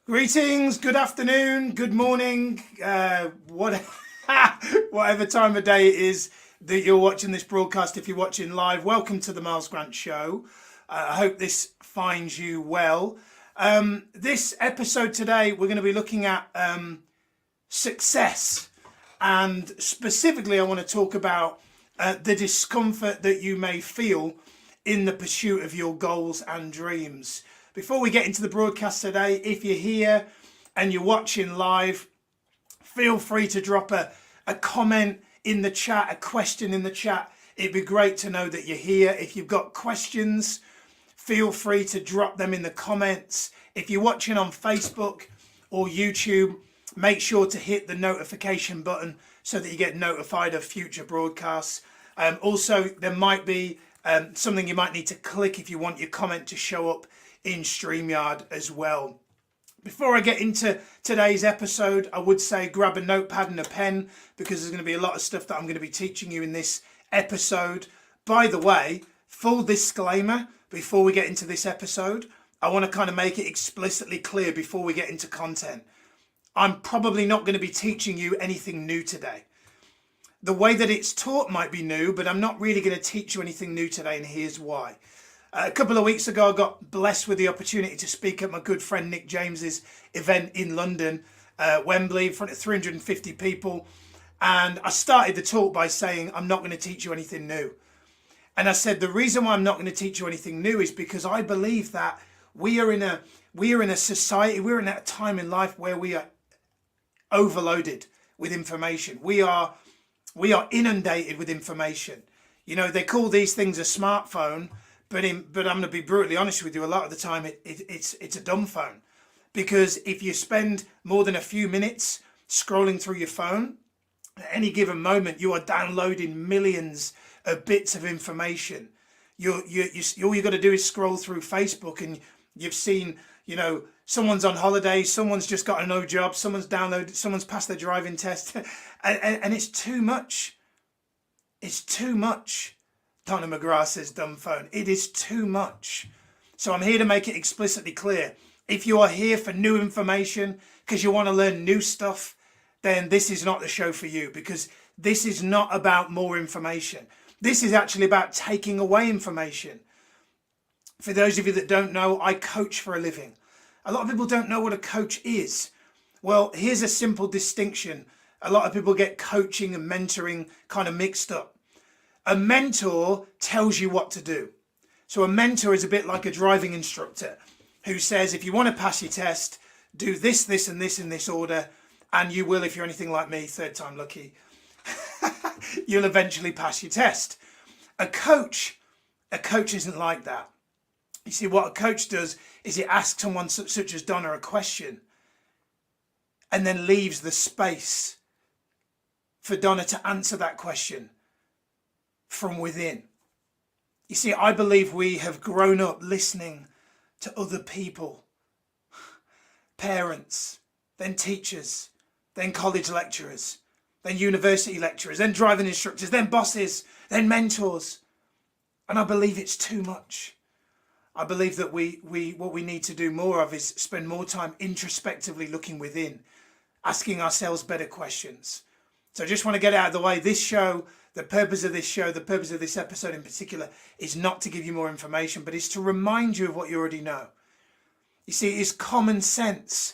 Greetings, good afternoon, good morning, whatever time of day it is that you're watching this broadcast. If you're watching live, welcome to the Miles Grant Show. I hope this finds you well. This episode today, we're going to be looking at success. And specifically, I want to talk about the discomfort that you may feel in the pursuit of your goals and dreams. Before we get into the broadcast today, if you're here and you're watching live, feel free to drop a comment in the chat, a question in the chat. It'd be great to know that you're here. If you've got questions, feel free to drop them in the comments. If you're watching on Facebook or YouTube, make sure to hit the notification button so that you get notified of future broadcasts. Also, there might be something you might need to click if you want your comment to show up in StreamYard as well. Before I get into today's episode, I would say grab a notepad and a pen because there's going to be a lot of stuff that I'm going to be teaching you in this episode. By the way, full disclaimer, before we get into this episode, I want to kind of make it explicitly clear before we get into content. I'm probably not going to be teaching you anything new today. The way that it's taught might be new, but I'm not really going to teach you anything new today, and here's why. A couple of weeks ago, I got blessed with the opportunity to speak at my good friend Nick James's event in London, Wembley, in front of 350 people. And I started the talk by saying, I'm not going to teach you anything new. And I said, the reason why I'm not going to teach you anything new is because I believe that we are in a society, we're in a time in life where we are overloaded with information. We are inundated with information. You know, they call these things a smartphone. But I'm going to be brutally honest with you, a lot of the time it's a dumb phone. Because if you spend more than a few minutes scrolling through your phone, at any given moment you are downloading millions of bits of information. All you got to do is scroll through Facebook and you've seen, you know, someone's on holiday, someone's just got a no job, someone's passed their driving test, and it's too much. It's too much. Donna McGrath says dumb phone. It is too much. So I'm here to make it explicitly clear. If you are here for new information because you want to learn new stuff, then this is not the show for you, because this is not about more information. This is actually about taking away information. For those of you that don't know, I coach for a living. A lot of people don't know what a coach is. Well, here's a simple distinction. A lot of people get coaching and mentoring kind of mixed up. A mentor tells you what to do. So a mentor is a bit like a driving instructor who says, if you want to pass your test, do this, this, and this in this order, and you will, if you're anything like me, third time lucky, you'll eventually pass your test. A coach isn't like that. You see, what a coach does is it asks someone such as Donna a question and then leaves the space for Donna to answer that question from within. You see, I believe we have grown up listening to other people, parents, then teachers, then college lecturers, then university lecturers, then driving instructors, then bosses, then mentors. And I believe it's too much. I believe that what we need to do more of is spend more time introspectively looking within, asking ourselves better questions. So I just want to get out of the way. This show, the purpose of this show, the purpose of this episode in particular, is not to give you more information, but it's to remind you of what you already know. You see, it's common sense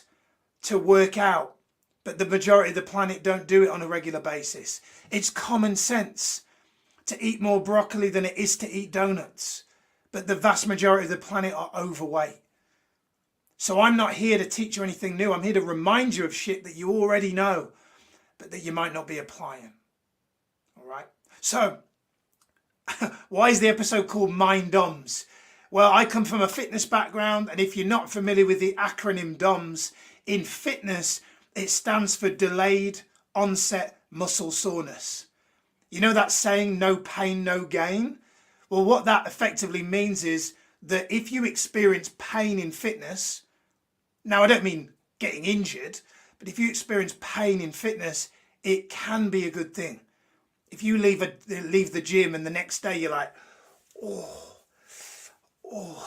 to work out, but the majority of the planet don't do it on a regular basis. It's common sense to eat more broccoli than it is to eat donuts, but the vast majority of the planet are overweight. So I'm not here to teach you anything new. I'm here to remind you of shit that you already know, but that you might not be applying. All right. So why is the episode called Mind DOMS? Well, I come from a fitness background, and if you're not familiar with the acronym DOMS, in fitness, it stands for delayed onset muscle soreness. You know that saying, no pain, no gain? Well, what that effectively means is that if you experience pain in fitness, now I don't mean getting injured, but if you experience pain in fitness, it can be a good thing. If you leave the gym and the next day you're like, oh,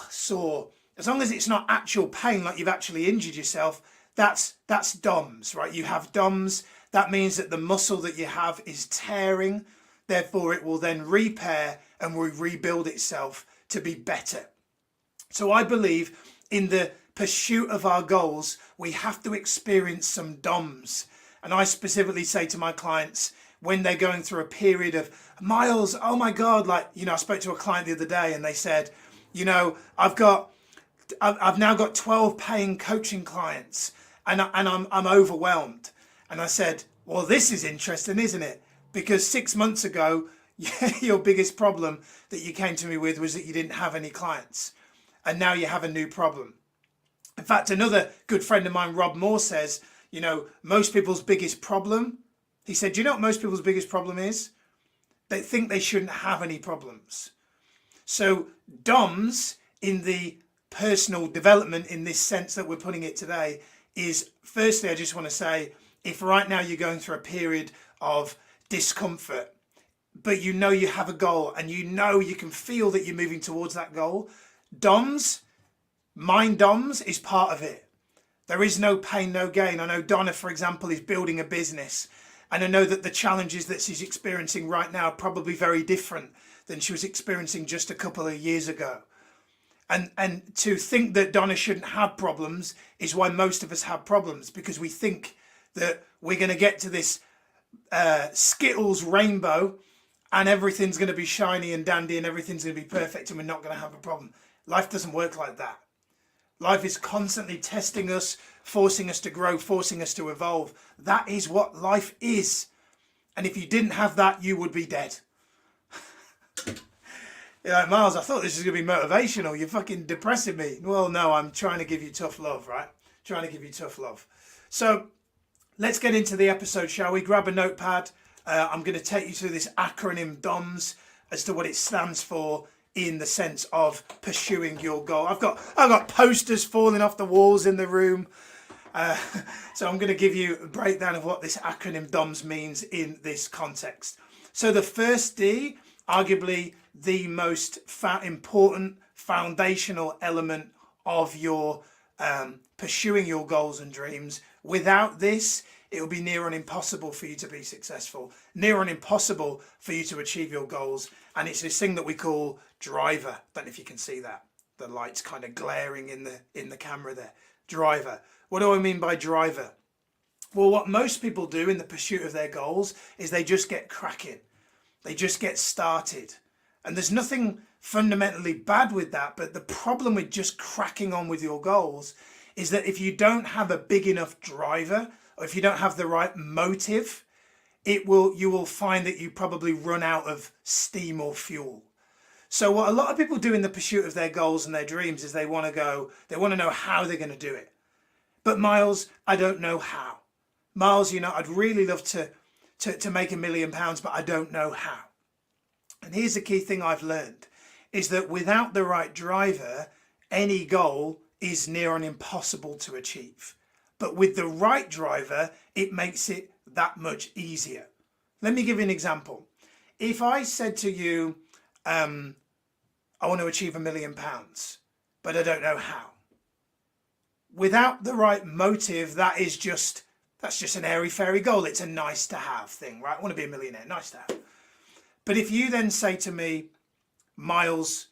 sore, as long as it's not actual pain, like you've actually injured yourself, that's DOMS, right? You have DOMS. That means that the muscle that you have is tearing. Therefore, it will then repair and will rebuild itself to be better. So I believe in the pursuit of our goals, we have to experience some DOMS. And I specifically say to my clients, when they're going through a period of, Miles, oh my God, like, I spoke to a client the other day and they said, I've now got 12 paying coaching clients and I'm overwhelmed. And I said, well, this is interesting, isn't it? Because 6 months ago, your biggest problem that you came to me with was that you didn't have any clients. And now you have a new problem. In fact, another good friend of mine, Rob Moore, says, most people's biggest problem, he said, do you know what most people's biggest problem is? They think they shouldn't have any problems. So DOMS in the personal development, in this sense that we're putting it today, is firstly, I just want to say, if right now you're going through a period of discomfort, but you have a goal and you can feel that you're moving towards that goal, DOMS, mind DOMS is part of it. There is no pain, no gain. I know Donna, for example, is building a business. And I know that the challenges that she's experiencing right now are probably very different than she was experiencing just a couple of years ago. And to think that Donna shouldn't have problems is why most of us have problems, because we think that we're going to get to this Skittles rainbow and everything's going to be shiny and dandy and everything's going to be perfect and we're not going to have a problem. Life doesn't work like that. Life is constantly testing us, forcing us to grow, forcing us to evolve. That is what life is. And if you didn't have that, you would be dead. You're like, Miles, I thought this was going to be motivational. You're fucking depressing me. Well, no, I'm trying to give you tough love, right? Trying to give you tough love. So let's get into the episode, shall we? Grab a notepad. I'm going to take you through this acronym DOMS as to what it stands for in the sense of pursuing your goal. I've got posters falling off the walls in the room. So I'm going to give you a breakdown of what this acronym DOMS means in this context. So the first D, arguably the most important foundational element of your pursuing your goals and dreams. Without this, it will be near on impossible for you to be successful, near on impossible for you to achieve your goals. And it's this thing that we call driver. Don't know if you can see that. The light's kind of glaring in the camera there. Driver. What do I mean by driver? Well, what most people do in the pursuit of their goals is they just get cracking. They just get started. And there's nothing fundamentally bad with that. But the problem with just cracking on with your goals is that if you don't have a big enough driver, or if you don't have the right motive, you will find that you probably run out of steam or fuel. So what a lot of people do in the pursuit of their goals and their dreams is they want to know how they're going to do it. But Miles, I don't know how. Miles, I'd really love to make £1 million, but I don't know how. And here's the key thing I've learned, is that without the right driver, any goal is near on impossible to achieve. But with the right driver, it makes it that much easier. Let me give you an example. If I said to you, I want to achieve £1 million, but I don't know how. Without the right motive, that's just an airy-fairy goal. It's a nice to have thing, right? I want to be a millionaire, nice to have. But if you then say to me, Miles,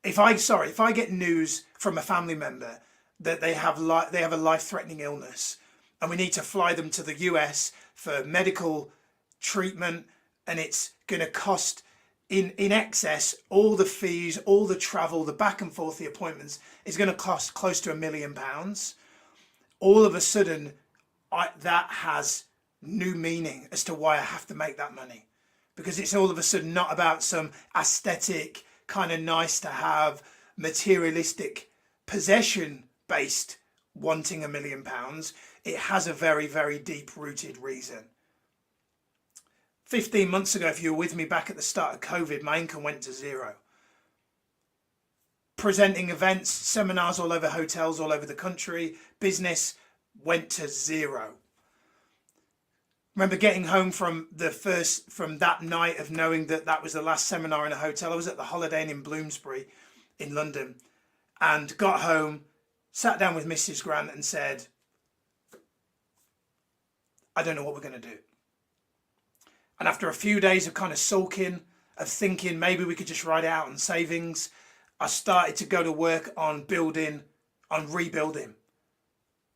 if I get news from a family member that they have a life-threatening illness and we need to fly them to the US for medical treatment, and it's going to cost in excess, all the fees, all the travel, the back and forth, the appointments, is going to cost close to £1 million. All of a sudden, that has new meaning as to why I have to make that money, because it's all of a sudden not about some aesthetic kind of nice to have materialistic possession based wanting £1 million. It has a very, very deep rooted reason. 15 months ago, if you were with me back at the start of COVID, my income went to zero. Presenting events, seminars all over hotels all over the country, business went to zero. Remember getting home from that night of knowing that was the last seminar in a hotel. I was at the Holiday Inn in Bloomsbury in London, and got home, sat down with Mrs. Grant and said, I don't know what we're going to do. And after a few days of kind of sulking, of thinking maybe we could just write it out on savings, I started to go to work on rebuilding.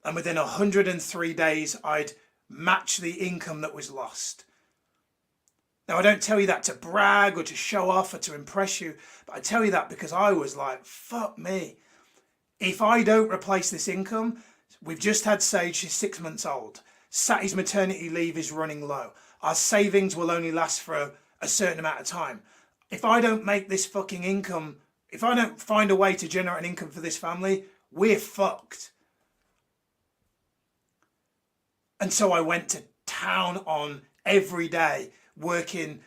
And within 103 days, I'd matched the income that was lost. Now, I don't tell you that to brag or to show off or to impress you, but I tell you that because I was like, fuck me. If I don't replace this income, we've just had Sage, she's 6 months old. Sattie's maternity leave is running low. Our savings will only last for a certain amount of time. If I don't make this fucking income, if I don't find a way to generate an income for this family, we're fucked. And so I went to town on every day, working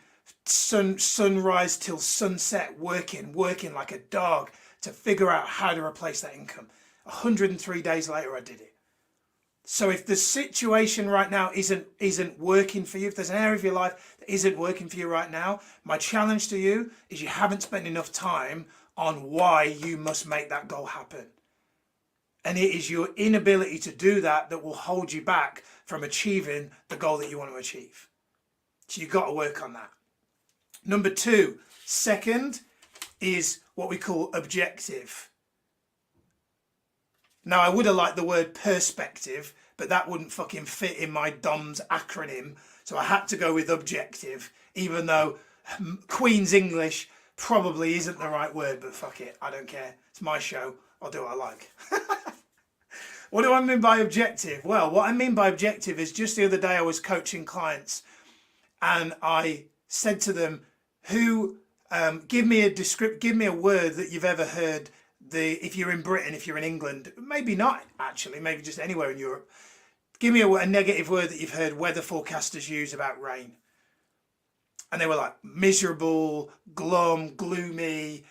sunrise till sunset, working like a dog to figure out how to replace that income. 103 days later, I did it. So if the situation right now isn't working for you, if there's an area of your life that isn't working for you right now, my challenge to you is you haven't spent enough time on why you must make that goal happen. And it is your inability to do that that will hold you back from achieving the goal that you want to achieve. So you've got to work on that. Number two, second, is what we call objective. Now, I would have liked the word perspective, but that wouldn't fucking fit in my DOMS acronym. So I had to go with objective, even though Queen's English probably isn't the right word, but fuck it. I don't care. It's my show. I'll do what I like. What do I mean by objective? Well, what I mean by objective is just the other day I was coaching clients and I said to them, give me a word that you've ever heard. If you're in Britain, if you're in England, maybe not actually, maybe just anywhere in Europe, give me a negative word that you've heard weather forecasters use about rain. And they were like miserable, glum, gloomy,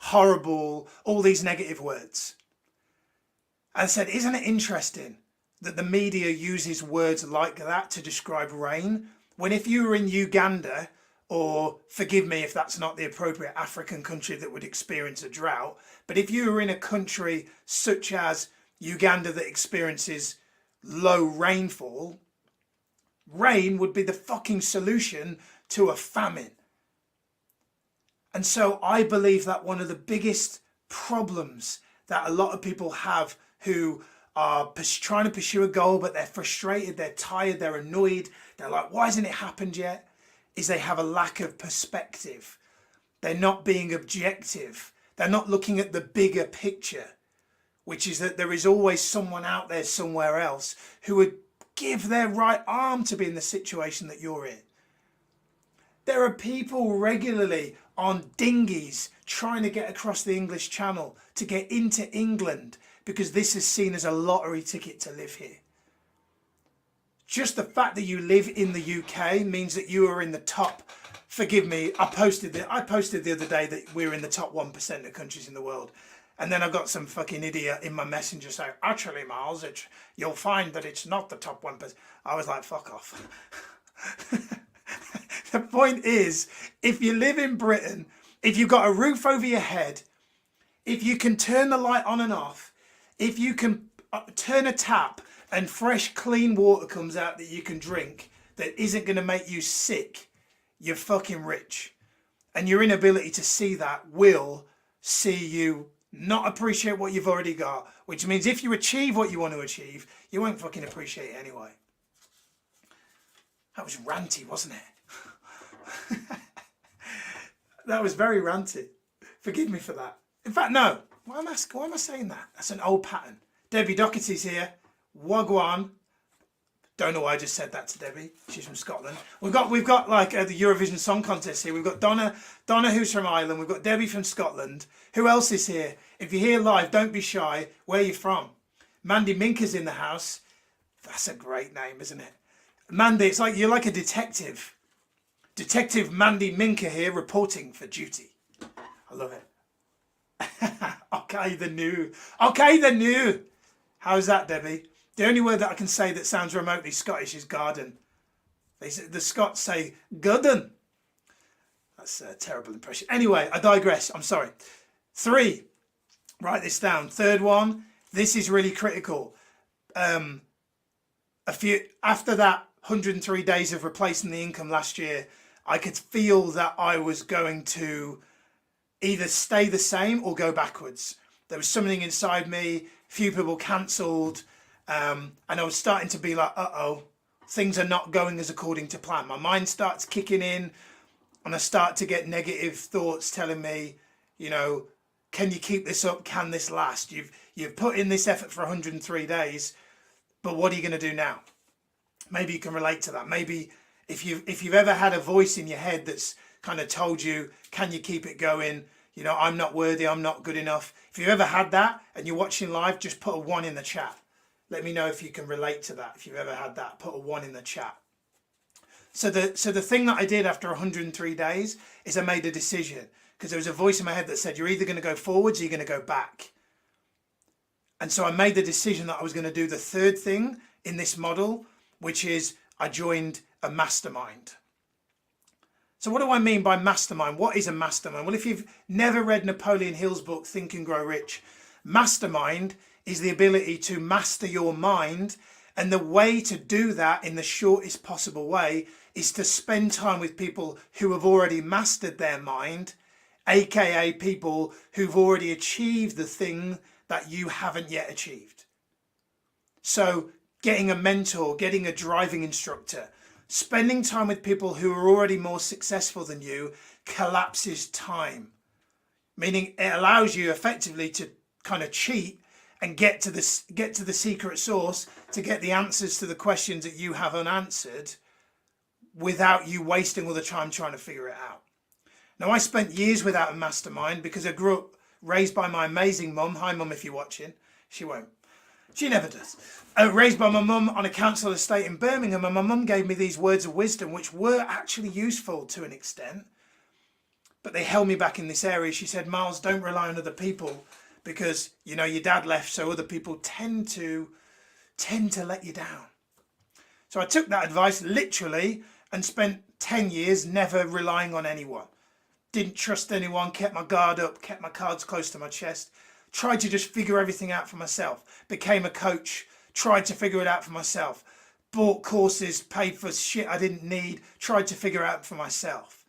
horrible, all these negative words. And I said, isn't it interesting that the media uses words like that to describe rain? When if you were in Uganda, or forgive me if that's not the appropriate African country that would experience a drought, but if you were in a country such as Uganda that experiences low rainfall, rain would be the fucking solution to a famine. And so I believe that one of the biggest problems that a lot of people have who are trying to pursue a goal, but they're frustrated, they're tired, they're annoyed, they're like, why hasn't it happened yet? Is they have a lack of perspective. They're not being objective. They're not looking at the bigger picture, which is that there is always someone out there somewhere else who would give their right arm to be in the situation that you're in. There are people regularly on dinghies trying to get across the English Channel to get into England because this is seen as a lottery ticket to live here. Just the fact that you live in the UK means that you are in the top. Forgive me, I posted the other day that we're in the top 1% of countries in the world. And then I got some fucking idiot in my messenger saying, actually, Miles, you'll find that it's not the top 1%. I was like, fuck off. The point is, if you live in Britain, if you've got a roof over your head, if you can turn the light on and off, if you can turn a tap and fresh, clean water comes out that you can drink that isn't going to make you sick, you're fucking rich. And your inability to see that will see you not appreciate what you've already got, which means if you achieve what you want to achieve, you won't fucking appreciate it anyway. That was ranty, wasn't it? That was very ranty. Forgive me for that. In fact, no. Why am I saying that? That's an old pattern. Debbie Doherty's here. Wagwan. Don't know why I just said that to Debbie. She's from Scotland. We've got like the Eurovision Song Contest here. We've got Donna who's from Ireland. We've got Debbie from Scotland. Who else is here? If you're here live, don't be shy. Where are you from? Mandy Minka's in the house. That's a great name, isn't it? Mandy, it's like you're like a detective. Detective Mandy Minka here reporting for duty. I love it. Okay, the new. How's that, Debbie? The only word that I can say that sounds remotely Scottish is garden. The Scots say garden. That's a terrible impression. Anyway, I digress. I'm sorry. 3, Write this down. Third one, this is really critical. After that 103 days of replacing the income last year, I could feel that I was going to either stay the same or go backwards. There was something inside me, few people cancelled, and I was starting to be like, uh-oh, things are not going as according to plan. My mind starts kicking in and I start to get negative thoughts telling me, you know, can you keep this up? Can this last? You've put in this effort for 103 days, but what are you going to do now? Maybe you can relate to that. Maybe if you've ever had a voice in your head that's kind of told you, can you keep it going? You know, I'm not worthy, I'm not good enough. If you've ever had that and you're watching live, just put a 1 in the chat. Let me know if you can relate to that. If you've ever had that, put a 1 in the chat. So the thing that I did after 103 days is I made a decision, because there was a voice in my head that said, you're either going to go forwards or you're going to go back. And so I made the decision that I was going to do the third thing in this model, which is I joined a mastermind. So what do I mean by mastermind? What is a mastermind? Well, if you've never read Napoleon Hill's book, Think and Grow Rich, mastermind is the ability to master your mind. And the way to do that in the shortest possible way is to spend time with people who have already mastered their mind, aka people who've already achieved the thing that you haven't yet achieved. So getting a mentor, getting a driving instructor, spending time with people who are already more successful than you collapses time, meaning it allows you effectively to kind of cheat and get to the secret source to get the answers to the questions that you have unanswered without you wasting all the time trying to figure it out. Now, I spent years without a mastermind because I grew up raised by my amazing mum. Hi, mum, if you're watching. She won't. She never does. Raised by my mum on a council estate in Birmingham, and my mum gave me these words of wisdom, which were actually useful to an extent, but they held me back in this area. She said, Miles, don't rely on other people, because, you know, your dad left, so other people tend to let you down. So I took that advice literally and spent 10 years never relying on anyone. Didn't trust anyone, kept my guard up, kept my cards close to my chest, tried to just figure everything out for myself, became a coach, tried to figure it out for myself, bought courses, paid for shit I didn't need, tried to figure it out for myself.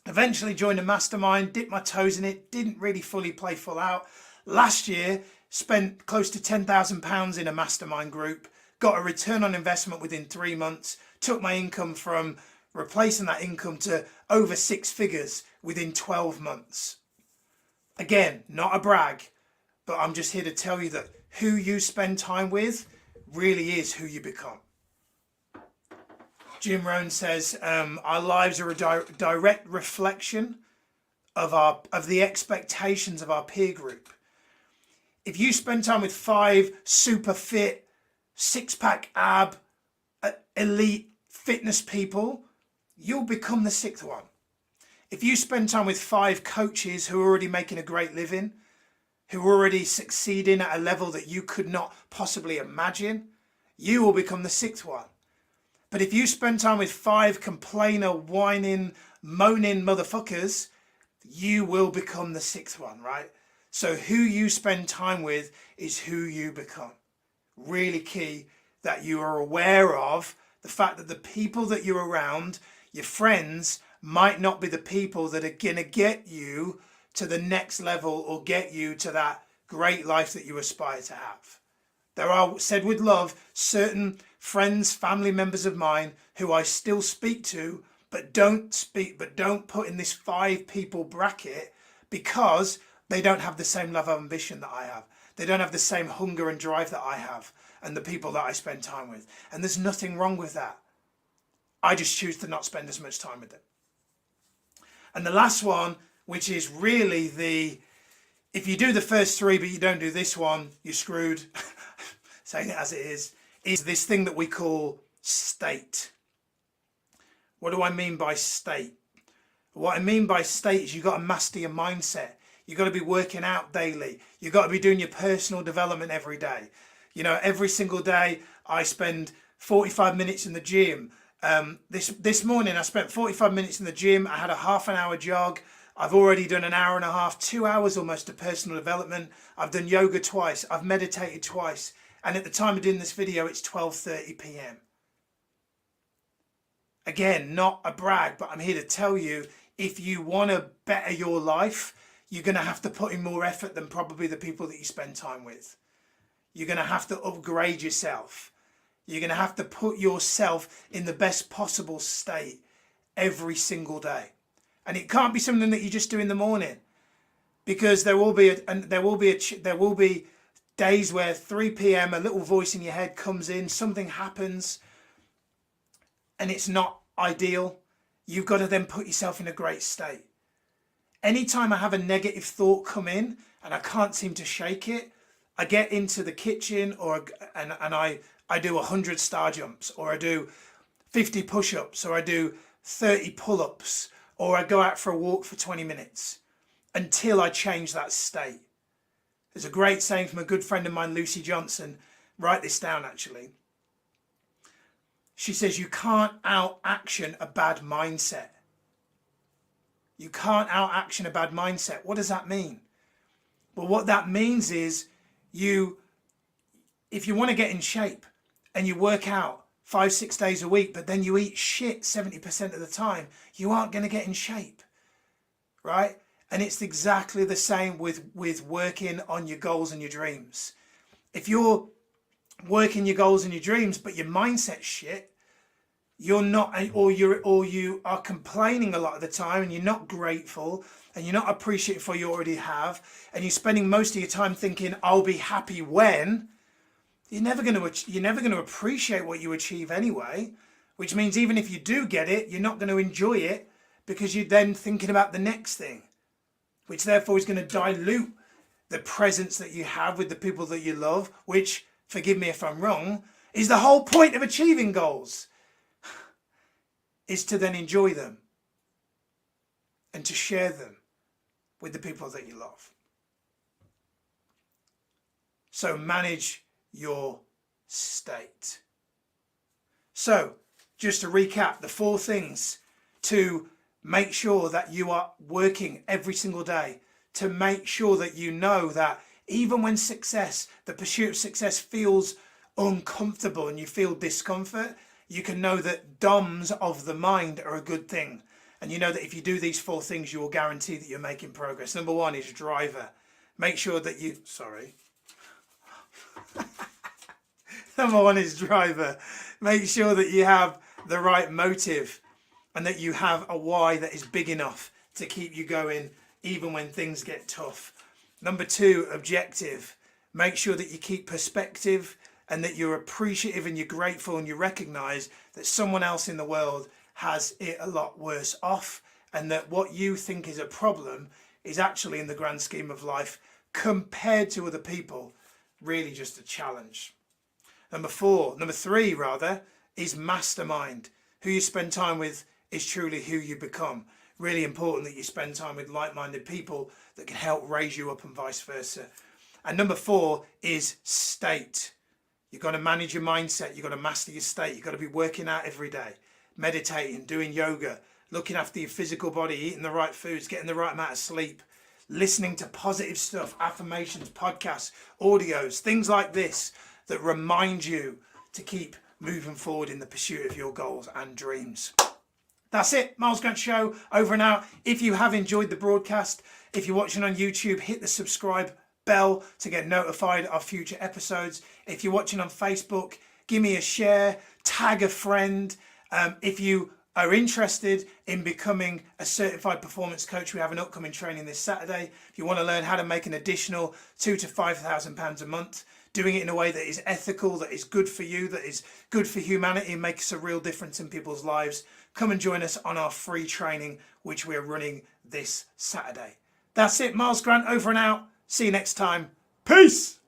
Eventually joined a mastermind, dipped my toes in it, didn't really fully play full out. Last year, spent close to £10,000 in a mastermind group, got a return on investment within 3 months, took my income from replacing that income to over 6 figures within 12 months. Again, not a brag, but I'm just here to tell you that who you spend time with really is who you become. Jim Rohn says, our lives are a direct reflection of the expectations of our peer group. If you spend time with 5 super fit, 6-pack ab, elite fitness people, you'll become the 6th one. If you spend time with 5 coaches who are already making a great living, who are already succeeding at a level that you could not possibly imagine, you will become the 6th one. But if you spend time with 5 complainer, whining, moaning motherfuckers, you will become the 6th one, right? So who you spend time with is who you become. Really key that you are aware of the fact that the people that you're around, your friends, might not be the people that are going to get you to the next level or get you to that great life that you aspire to have. There are, said with love, certain friends, family members of mine who I still speak to, but don't put in this 5 people bracket because they don't have the same level of ambition that I have. They don't have the same hunger and drive that I have and the people that I spend time with. And there's nothing wrong with that. I just choose to not spend as much time with them. And the last one, which is really if you do the first 3 but you don't do this one, you're screwed. Saying it as it is this thing that we call state. What do I mean by state? What I mean by state is you've got to master your mindset. You've got to be working out daily. You've got to be doing your personal development every day. You know, every single day I spend 45 minutes in the gym. This morning I spent 45 minutes in the gym. I had a half an hour jog. I've already done an hour and a half, 2 hours almost of personal development. I've done yoga twice. I've meditated twice. And at the time of doing this video, it's 12:30 p.m. Again, not a brag, but I'm here to tell you, if you want to better your life, you're going to have to put in more effort than probably the people that you spend time with. You're going to have to upgrade yourself. You're going to have to put yourself in the best possible state every single day. And it can't be something that you just do in the morning, because there will be days where 3 p.m. a little voice in your head comes in, something happens, and it's not ideal. You've got to then put yourself in a great state. Anytime I have a negative thought come in and I can't seem to shake it, I get into the kitchen and I do 100 star jumps, or I do 50 push-ups, or I do 30 pull-ups, or I go out for a walk for 20 minutes until I change that state. There's a great saying from a good friend of mine, Lucy Johnson. Write this down, actually. She says, you can't out-action a bad mindset. You can't out-action a bad mindset. What does that mean? Well, what that means is if you want to get in shape and you work out 5-6 days a week, but then you eat shit 70% of the time, you aren't going to get in shape, right? And it's exactly the same with working on your goals and your dreams. If you're working your goals and your dreams, but your mindset's shit, you're not, or you are complaining a lot of the time, and you're not grateful, and you're not appreciative for what you already have, and you're spending most of your time thinking, I'll be happy when, you're never going to appreciate what you achieve anyway, which means even if you do get it, you're not going to enjoy it, because you're then thinking about the next thing, which therefore is going to dilute the presence that you have with the people that you love, which, forgive me if I'm wrong, is the whole point of achieving goals, is to then enjoy them and to share them with the people that you love. So manage your state. So just to recap, the 4 things to make sure that you are working every single day, to make sure that you know that even when the pursuit of success feels uncomfortable and you feel discomfort, you can know that DOMS of the mind are a good thing. And you know that if you do these 4 things, you will guarantee that you're making progress. Number 1 is driver. Make sure that you, Number 1 is driver. Make sure that you have the right motive and that you have a why that is big enough to keep you going even when things get tough. Number 2, objective. Make sure that you keep perspective and that you're appreciative and you're grateful and you recognize that someone else in the world has it a lot worse off, and that what you think is a problem is actually, in the grand scheme of life, compared to other people, really just a challenge. Number 3 is mastermind. Who you spend time with is truly who you become. Really important that you spend time with like-minded people that can help raise you up and vice versa. And number 4 is state. You've got to manage your mindset. You've got to master your state. You've got to be working out every day, meditating, doing yoga, looking after your physical body, eating the right foods, getting the right amount of sleep, listening to positive stuff, affirmations, podcasts, audios, things like this that remind you to keep moving forward in the pursuit of your goals and dreams. That's it. Miles Grant Show, over and out. If you have enjoyed the broadcast, if you're watching on YouTube, hit the subscribe bell to get notified of future episodes. If you're watching on Facebook, give me a share, tag a friend. If you are interested in becoming a certified performance coach, we have an upcoming training this Saturday. If you want to learn how to make an additional £2,000 to £5,000 a month, doing it in a way that is ethical, that is good for you, that is good for humanity, and makes a real difference in people's lives, come and join us on our free training, which we're running this Saturday. That's it. Miles Grant, over and out. See you next time. Peace.